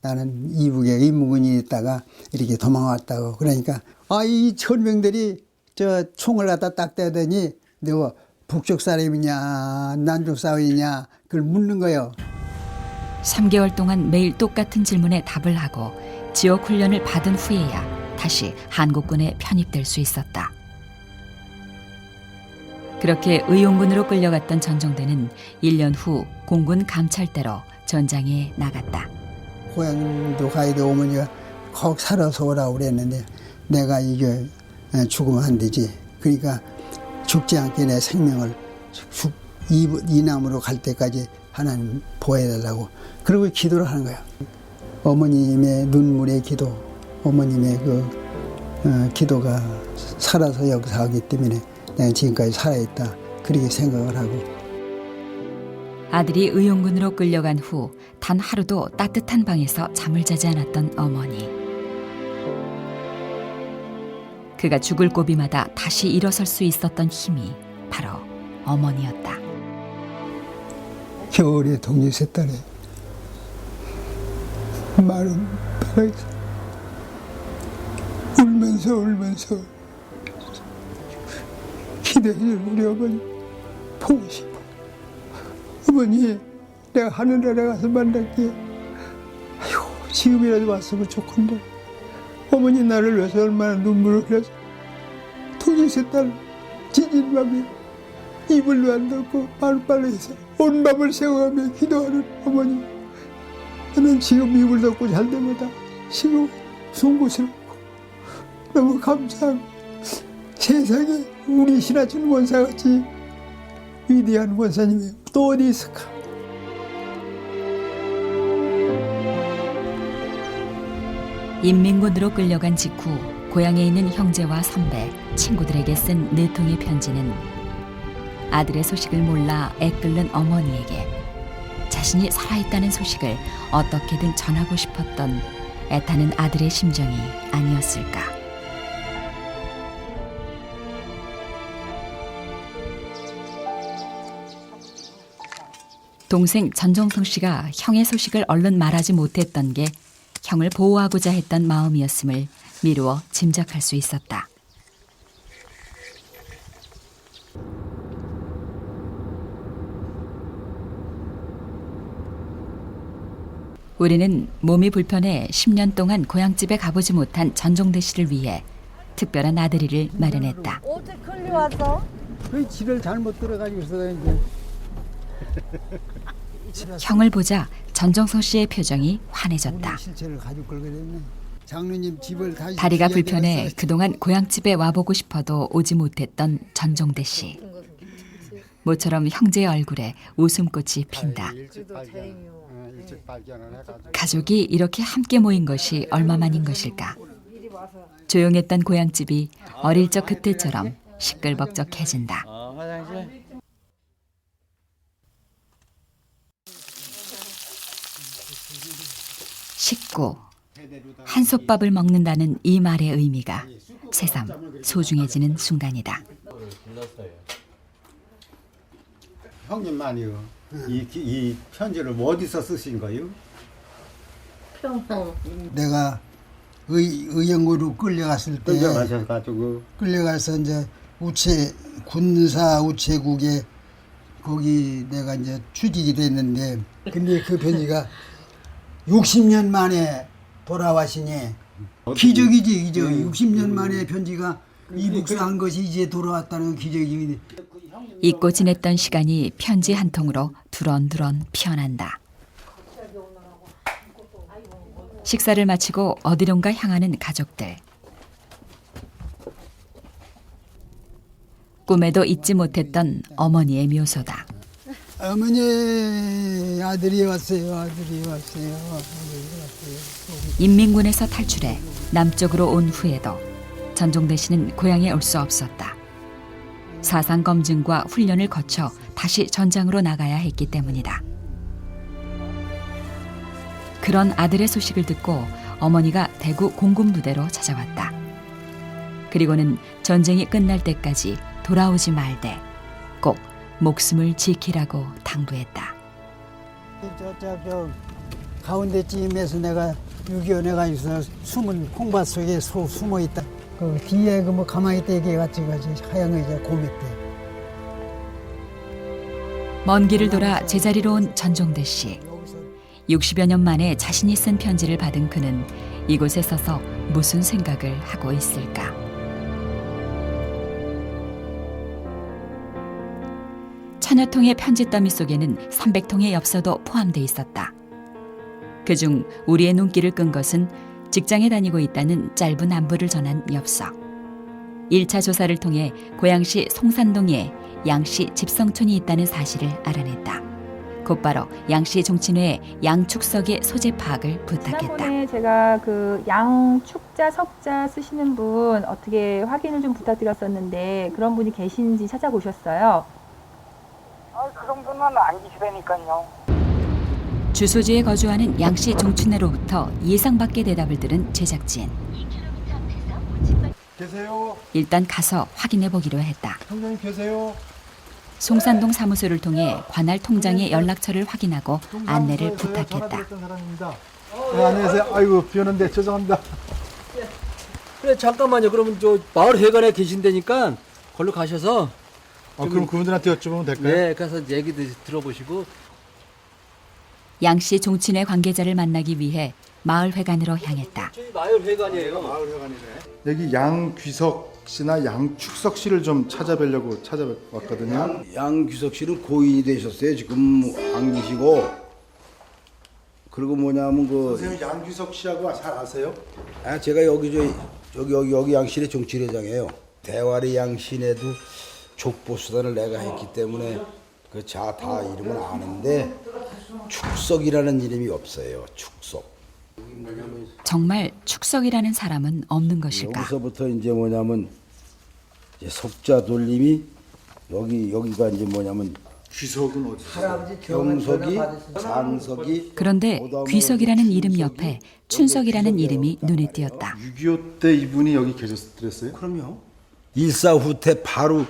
나는 이북에 임무군이 있다가 이렇게 도망왔다고. 그러니까 이 천명들이 저 총을 갖다 딱 떼더니 너 북쪽 사람이냐 남쪽 사람이냐 그걸 묻는 거예요. 3개월 동안 매일 똑같은 질문에 답을 하고 지역 훈련을 받은 후에야 다시 한국군에 편입될 수 있었다. 그렇게 의용군으로 끌려갔던 전종대는 1년 후 공군 감찰대로 전장에 나갔다. 고향도 가야 돼. 어머니가 거기 살아서 오라고 그랬는데 내가 이게 죽으면 안 되지. 그러니까 죽지 않게 내 생명을 이 나무로 갈 때까지 하나님 보호해달라고. 그리고 기도를 하는 거야. 어머님의 눈물의 기도, 어머님의 기도가 살아서 역사하기 때문에 내가 지금까지 살아있다. 그렇게 생각을 하고. 아들이 의용군으로 끌려간 후 단 하루도 따뜻한 방에서 잠을 자지 않았던 어머니. 그가 죽을 고비마다 다시 일어설 수 있었던 힘이 바로 어머니였다. 겨울에 동료새딸에 마른 바닥에서 울면서 기대해줄 우리 어머니 보고 싶어. 어머니 내가 하늘나라 가서 만날게. 아이고 지금이라도 왔으면 좋건데. 어머니 나를 위해서 얼마나 눈물을 흘려서 동료새딸 지진 밤에 이불도 안 덮고 빨빨해서 온 밤을 새워가며 기도하는 어머니. 나는 지금 이불 덮고 잘 때마다 지금 송구스럽고 너무 감사하고 세상에 우리 신하춘 원사같이 위대한 원사님이 또 어디 있을까. 인민군으로 끌려간 직후 고향에 있는 형제와 선배, 친구들에게 쓴 4통의 편지는 아들의 소식을 몰라 애끓는 어머니에게 자신이 살아있다는 소식을 어떻게든 전하고 싶었던 애타는 아들의 심정이 아니었을까. 동생 전종성 씨가 형의 소식을 얼른 말하지 못했던 게 형을 보호하고자 했던 마음이었음을 미루어 짐작할 수 있었다. 우리는 몸이 불편해 10년 동안 고향집에 가보지 못한 전종대 씨를 위해 특별한 나들이를 마련했다. 어제 걸리 왔어? 그 지를 잘못 들어가지고서 이제 형을 보자 전종성 씨의 표정이 환해졌다. 실체를 가지고 걸게 됐네. 장로님 집을 다시 다리가 지어야 불편해 되겠어요. 그동안 고향집에 와보고 싶어도 오지 못했던 전종대 씨. 모처럼 형제의 얼굴에 웃음꽃이 핀다. 가족이 이렇게 함께 모인 것이 얼마만인 것일까. 조용했던 고향집이 어릴 적 그때처럼 시끌벅적해진다. 식구, 한솥밥을 먹는다는 이 말의 의미가 새삼 소중해지는 순간이다. 형님만이요. 이 편지를 어디서 쓰신 거요? 내가 의영구로 끌려갔을 때 끌려가셔가지고 끌려가서 이제 군사 우체국에 거기 내가 이제 취직이 됐는데 근데 그 편지가 60년 만에 돌아와시니 기적이지 기적. 60년 만에 편지가 이북수한 것이 이제 돌아왔다는 기적이. 잊고 지냈던 시간이 편지 한 통으로 두런두런 피어난다. 식사를 마치고 어디론가 향하는 가족들. 꿈에도 잊지 못했던 어머니의 묘소다. 어머니 아들이 왔어요. 인민군에서 탈출해 남쪽으로 온 후에도 전종대 씨는 고향에 올 수 없었다. 사상 검증과 훈련을 거쳐 다시 전장으로 나가야 했기 때문이다. 그런 아들의 소식을 듣고 어머니가 대구 공군부대로 찾아왔다. 그리고는 전쟁이 끝날 때까지 돌아오지 말되 꼭 목숨을 지키라고 당부했다. 저 가운데쯤에서 내가 6.25 내가 있어 숨은 콩밭 속에 숨어 있다. 그 뒤에 그 뭐 가만히 떼게 같이 하얀 의자 고밑대. 먼 길을 돌아 제자리로 온 전종대 씨. 60여 년 만에 자신이 쓴 편지를 받은 그는 이곳에 서서 무슨 생각을 하고 있을까? 천여 통의 편지 더미 속에는 300통의 엽서도 포함돼 있었다. 그중 우리의 눈길을 끈 것은 직장에 다니고 있다는 짧은 안부를 전한 엽서. 1차 조사를 통해 고양시 송산동에 양씨 집성촌이 있다는 사실을 알아냈다. 곧바로 양씨 종친회의 양축석의 소재 파악을 부탁했다. 지난번에 제가 그 양축자 석자 쓰시는 분 어떻게 확인을 좀 부탁드렸었는데 그런 분이 계신지 찾아보셨어요? 그 정도는 안 계시다니까요. 주소지에 거주하는 양씨 종친회로부터 예상 밖의 대답을 들은 제작진. 계세요? 일단 가서 확인해 보기로 했다. 형님 계세요? 송산동 사무소를 통해 관할 통장의 연락처를 확인하고 안내를 전화 부탁했다. 드렸던 사람입니다. 네, 안녕하세요. 아이고 비 오는데 죄송합니다. 그래 잠깐만요. 그러면 저 마을 회관에 계신다니까 걸로 가셔서 그럼 그분들한테 여쭤보면 될까요? 네, 가서 얘기도 들어보시고. 양씨 종친회 관계자를 만나기 위해 마을 회관으로 향했다. 저희 마을 회관이에요. 마을 회관이네. 여기 양귀석 씨나 양축석 씨를 좀 찾아뵈려고 찾아왔거든요. 양귀석 씨는 고인이 되셨어요. 지금 안 계시고. 그리고 뭐냐면 선생님 양귀석 씨하고 잘 아세요? 제가 여기 양신의 정치회장이에요. 대화리 양신에도 족보수단을 내가 했기 때문에 다 이름은 아는데 축석이라는 이름이 없어요. 축석. 정말 축석이라는 사람은 없는 것일까? 여기서부터 이제 뭐냐면 이제 석자 돌림이 여기가 이제 뭐냐면 귀석은 어디? 경석이, 상석이. 그런데 귀석이라는 이름 옆에 춘석이라는 이름이 눈에 띄었다. 6.25 때 이분이 여기 계셨어요? 그럼요. 일사후퇴 바로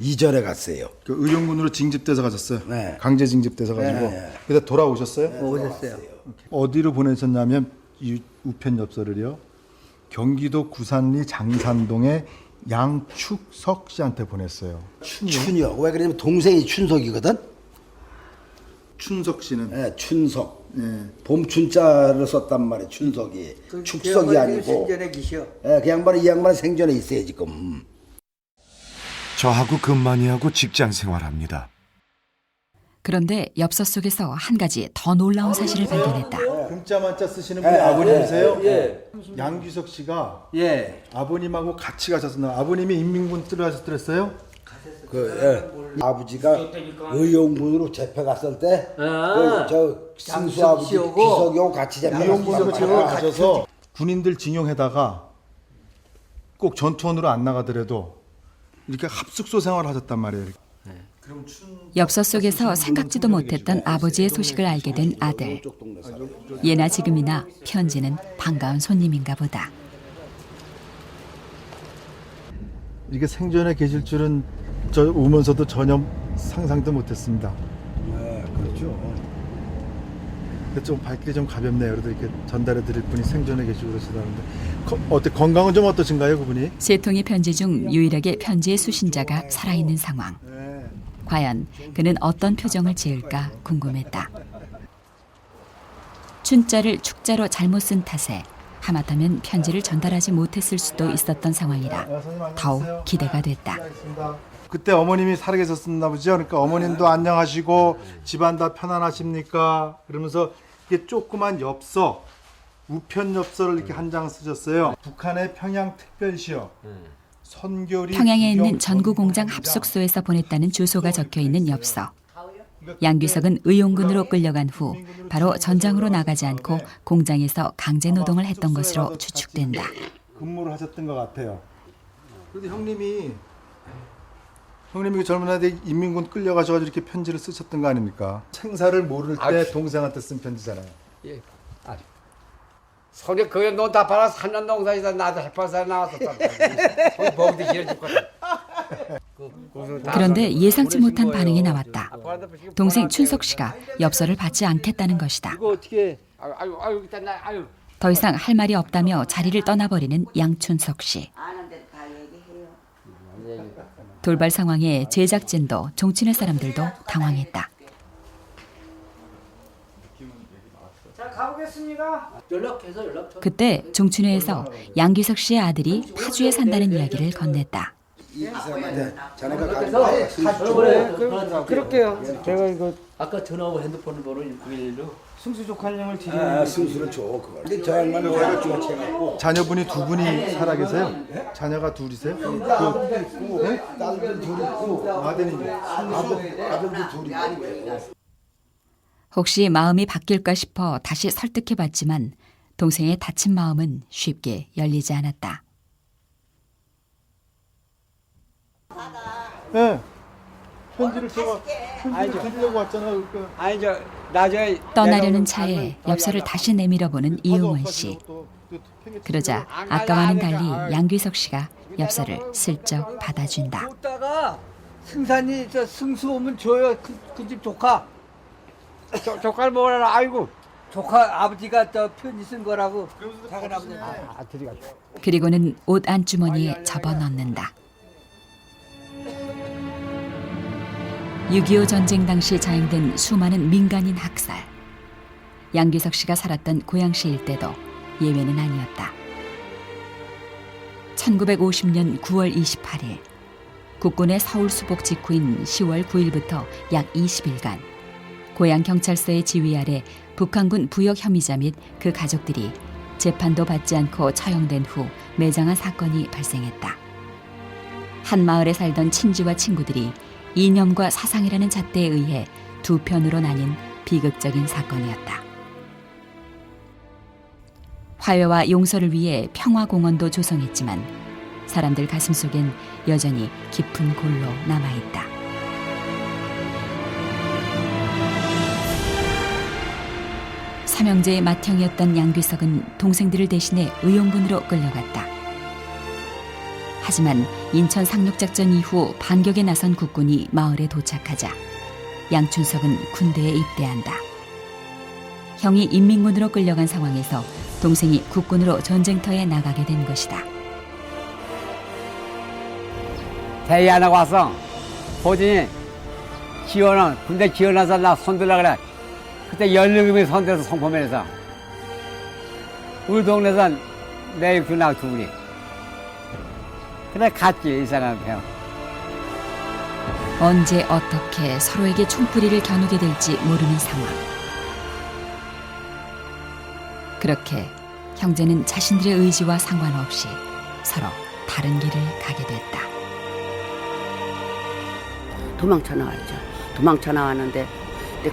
이전에 갔어요. 그 의용군으로 징집돼서 가셨어요? 네. 강제 징집돼서 가지고. 네. 그래서 돌아오셨어요? 네, 오셨어요. 어디로 보내셨냐면 이 우편 엽서를요. 경기도 구산리 장산동의 양축석 씨한테 보냈어요. 춘이요. 왜 그러냐면 동생이 춘석이거든. 춘석 씨는? 네, 춘석. 네. 봄춘자를 썼단 말이에요. 춘석이. 축석이 아니고. 생전에 계셔. 네, 이 양반은 생전에 있어요 지금. 저하고 근만이하고 직장 생활합니다. 그런데 엽서 속에서 한 가지 더 놀라운 사실을 발견했다. 금자만자 쓰시는 분이 아버님이세요? 예. 양귀석 씨가 예. 아버님하고 같이 가셨나? 아버님이 인민군 들어가셨더랬어요? 아버지가 의용군으로 재패 갔을 때 저 승수 아버지 씨하고 귀석이하고 같이 재패 의용군으로 재패 가셔서 군인들 징용해다가 꼭 전투원으로 안 나가더라도 이렇게 합숙소 생활을 하셨단 말이에요. 엽서 속에서 생각지도 못했던 아버지의 소식을 알게 된 아들. 예나 지금이나 편지는 반가운 손님인가 보다. 이렇게 생전에 계실 줄은 저 오면서도 전혀 상상도 못했습니다. 네, 그렇죠. 좀 발길이 좀 가볍네요. 그래도 이렇게 전달해 드릴 분이 생전에 계시고 그러시다는데 어때 건강은 좀 어떠신가요, 그분이? 세 통의 편지 중 유일하게 편지의 수신자가 살아있는 상황. 과연 그는 어떤 표정을 지을까 궁금했다. 춘자를 축자로 잘못 쓴 탓에 하마터면 편지를 전달하지 못했을 수도 있었던 상황이라 더욱 기대가 됐다. 그때 어머님이 살아계셨었나 보죠. 그러니까 어머님도 안녕하시고 집안 다 편안하십니까? 그러면서 이게 조그만 엽서, 우편 엽서를 이렇게 한 장 쓰셨어요. 북한의 평양특별시요. 평양에 있는 전구공장 합숙소에서 보냈다는 주소가 적혀있는 엽서. 양귀석은 의용군으로 끌려간 후 바로 전장으로 나가지 않고 공장에서 강제노동을 했던 것으로 추측된다. 근무를 하셨던 것 같아요. 그런데 형님이 그 젊은 나이에 인민군 끌려가셔가지고 이렇게 편지를 쓰셨던 거 아닙니까? 생사를 모를 때 동생한테 쓴 편지잖아요. 예. 손에 그게 너 다 팔아 3년 농사에서 나도 해파사 나왔었다. 먹기 싫어 죽겠다. 그런데 예상치 못한 반응이 나왔다. 동생 춘석 씨가 엽서를 받지 않겠다는 것이다. 이거 어떻게? 아유 일단 아유. 더 이상 할 말이 없다며 자리를 떠나버리는 양춘석 씨. 돌발 상황에 제작진도 종친회 사람들도 당황했다. 자, 가보겠습니다. 연락해서 연락. 그때 종친회에서 양귀석 씨의 아들이 파주에 산다는 이야기를 건넸다. 이 사람한테 자네가 그래서 가지고 그럴게요. 제가 이거 아까 전화하고 핸드폰 번호 191로 승수 조카님을 드리는 아, 승수를 줘 그걸. 근데 저 양반은 내가 좀 채갖고 자녀분이 두 분이 살아 계세요? 자녀가 둘이세요? 딸도 있고 딸도 둘 있고 아들도 둘 있고. 혹시 마음이 바뀔까 싶어 다시 설득해봤지만 동생의 다친 마음은 쉽게 열리지 않았다. 네. 편지를 제가 드리려고 왔잖아요. 그러니까. 아니 저 나중에 떠나려는 차에 엽서를 다시 내밀어보는 이응원 씨. 그러자 아까와는 달리 양귀석 씨가 엽서를 슬쩍 받아준다. 줬다가 승산이 저 승수 오면 줘요. 그 집 조카. 조카를 먹으라. 아이고 조카 아버지가 저 편지 쓴 거라고. 작은 아버지. 아들이가 그리고는 옷 안주머니에 접어넣는다. 6.25 전쟁 당시 자행된 수많은 민간인 학살. 양귀석 씨가 살았던 고양시 일대도 예외는 아니었다. 1950년 9월 28일 국군의 서울 수복 직후인 10월 9일부터 약 20일간 고양 경찰서의 지휘 아래 북한군 부역 혐의자 및 그 가족들이 재판도 받지 않고 처형된 후 매장한 사건이 발생했다. 한 마을에 살던 친지와 친구들이 이념과 사상이라는 잣대에 의해 두 편으로 나뉜 비극적인 사건이었다. 화해와 용서를 위해 평화공원도 조성했지만 사람들 가슴속엔 여전히 깊은 골로 남아있다. 삼형제의 맏형이었던 양귀석은 동생들을 대신해 의용군으로 끌려갔다. 하지만 인천 상륙작전 이후 반격에 나선 국군이 마을에 도착하자 양춘석은 군대에 입대한다. 형이 인민군으로 끌려간 상황에서 동생이 국군으로 전쟁터에 나가게 된 것이다. 대위 안 하고 왔어. 보더니 군대 지원해서 나 손들라 그래. 그때 16명이 손들어서 성포면에서 우리 동네에서 내 육주나 두 분이. 그래 갔지 이 사람한테. 언제 어떻게 서로에게 총뿌리를 겨누게 될지 모르는 상황. 그렇게 형제는 자신들의 의지와 상관없이 서로 다른 길을 가게 됐다. 도망쳐 나왔죠. 도망쳐 나왔는데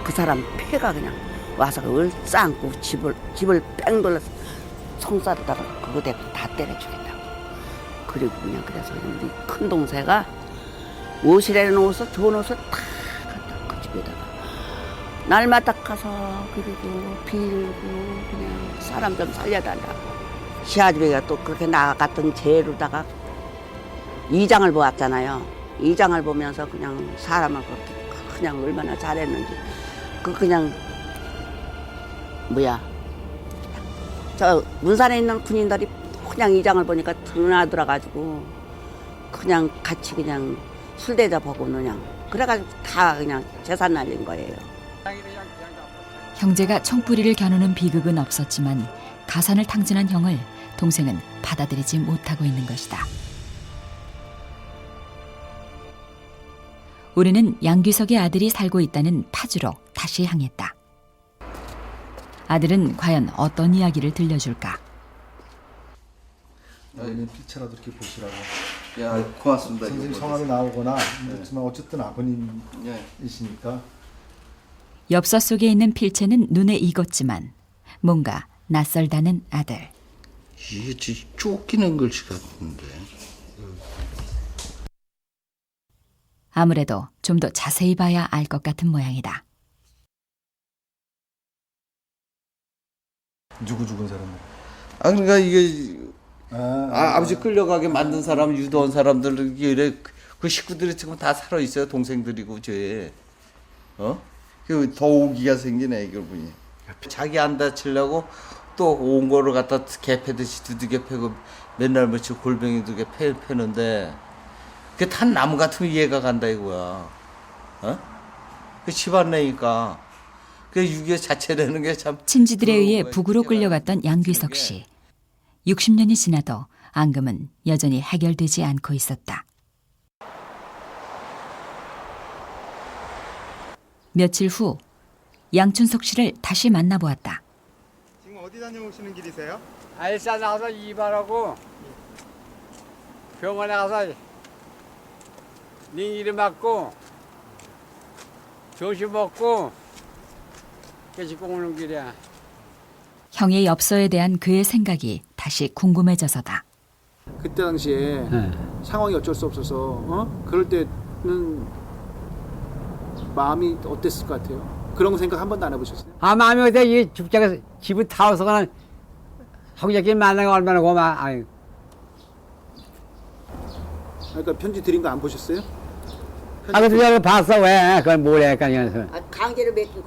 그 사람 폐가 그냥 와서 을싸안고 집을 뺑 돌려서 송사르다가 그거 대고 다 때려 죽였다고. 그리고 그냥 그래서 우리 큰 동생가 옷이라는 옷을 좋은 옷을 다 갖다 그 집에다가 날마다 가서 그리고 빌고 그냥 사람 좀 살려달라고. 시아집애가 또 그렇게 나갔던 죄로다가 이장을 보았잖아요. 이장을 보면서 그냥 사람을 그렇게 그냥 얼마나 잘했는지 그냥 저 문산에 있는 군인들이 그냥 이장을 보니까 드나들어가지고 그냥 같이 그냥 술 대접 보고 그냥 그래가지고 다 그냥 재산 날린 거예요. 형제가 총뿌리를 겨누는 비극은 없었지만 가산을 탕진한 형을 동생은 받아들이지 못하고 있는 것이다. 우리는 양귀석의 아들이 살고 있다는 파주로 다시 향했다. 아들은 과연 어떤 이야기를 들려줄까? 아니면 필체라도 이렇게 보시라고. 야, 고맙습니다. 선생님 성함이 나오거나 그렇지만 어쨌든 아버님이시니까. 엽서 속에 있는 필체는 눈에 익었지만 뭔가 낯설다는 아들. 이게 진짜 쫓기는 글씨 같은데. 아무래도 좀 더 자세히 봐야 알 것 같은 모양이다. 누구 죽은 사람? 아 그러니까 이게 아버지 끌려가게 만든 사람, 유도한 사람들 이래 그 식구들이 지금 다 살아 있어요. 동생들이고 저에 그 더 오기가 생기네 이걸 보니. 자기 안 다치려고 또 온 거를 갖다 개패듯이 두들겨 패고 맨날 며칠 골뱅이 두개 패는데 그 탄 나무 같으면 이해가 간다 이거야. 그 집안 내니까 그 유교 자체라는 게 참. 친지들에 의해 북으로 끌려갔던 양귀석 씨. 60년이 지나도 앙금은 여전히 해결되지 않고 있었다. 며칠 후 양춘석 씨를 다시 만나보았다. 지금 어디 다녀오시는 길이세요? 일산 나가서 이발하고 병원에 가서 링이를 맞고 조시 먹고 깨집고 오는 길이야. 형의 엽서에 대한 그의 생각이 다시 궁금해져서다. 그때 당시에 상황이 어쩔 수 없어서 그럴 때는 마음이 어땠을 것 같아요? 그런 생각 한 번도 안 해보셨어요? 마음이 어때? 이 죽자가 집을 타워서 가는 형제끼리 만나는 거 얼마나 고마워. 아유. 그러니까 편지 드린 거 안 보셨어요? 그때 내가 봤어. 왜? 그걸 뭘 해? 그냥. 강제로 맺고.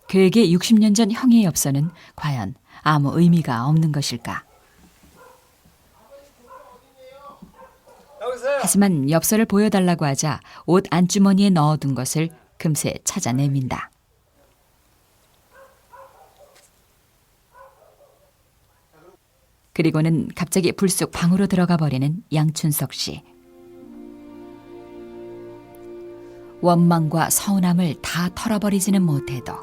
그에게 60년 전 형의 엽서는 과연 아무 의미가 없는 것일까? 하지만 엽서를 보여달라고 하자 옷 안주머니에 넣어둔 것을 금세 찾아내민다. 그리고는 갑자기 불쑥 방으로 들어가 버리는 양춘석 씨. 원망과 서운함을 다 털어버리지는 못해도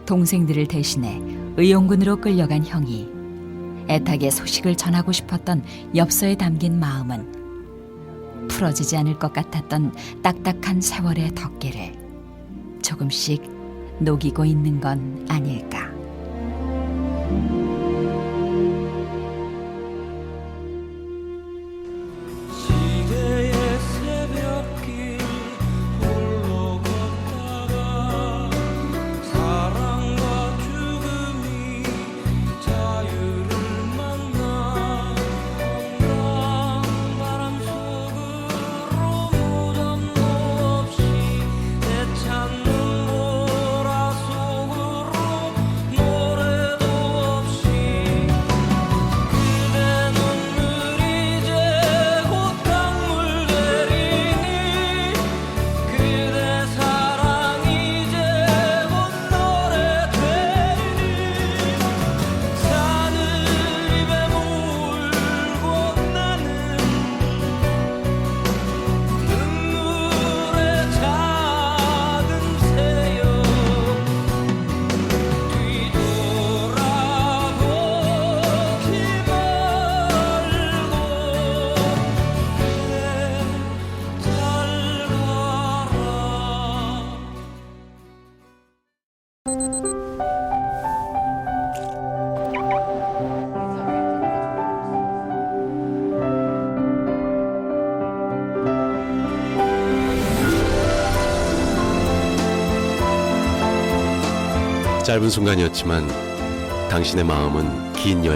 동생들을 대신해 의용군으로 끌려간 형이 애타게 소식을 전하고 싶었던 엽서에 담긴 마음은 풀어지지 않을 것 같았던 딱딱한 세월의 덮개를 조금씩 녹이고 있는 건 아닐까. 짧은 순간이었지만 당신의 마음은 긴 여행